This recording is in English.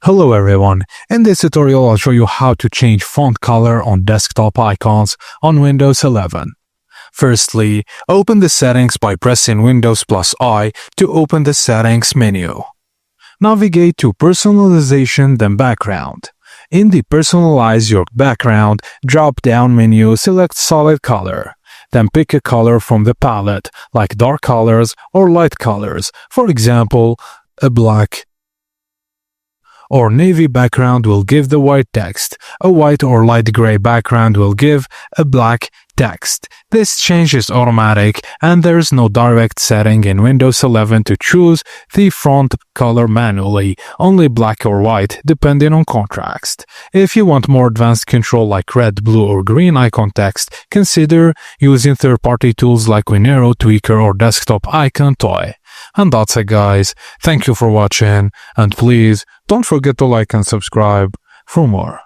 Hello everyone, in this tutorial I'll show you how to change font color on desktop icons on Windows 11. Firstly, open the settings by pressing Windows plus I to open the settings menu. Navigate to Personalization then Background. In the Personalize Your Background drop-down menu, select Solid Color. Then pick a color from the palette, like dark colors or light colors, for example, a black or navy background will give the white text. A white or light gray background will give a black text. This change is automatic and there is no direct setting in Windows 11 to choose the font color manually, only black or white depending on contrast. If you want more advanced control like red, blue or green icon text, consider using third-party tools like Winero, Tweaker or Desktop Icon Toy. And that's it guys, thank you for watching and please don't forget to like and subscribe for more.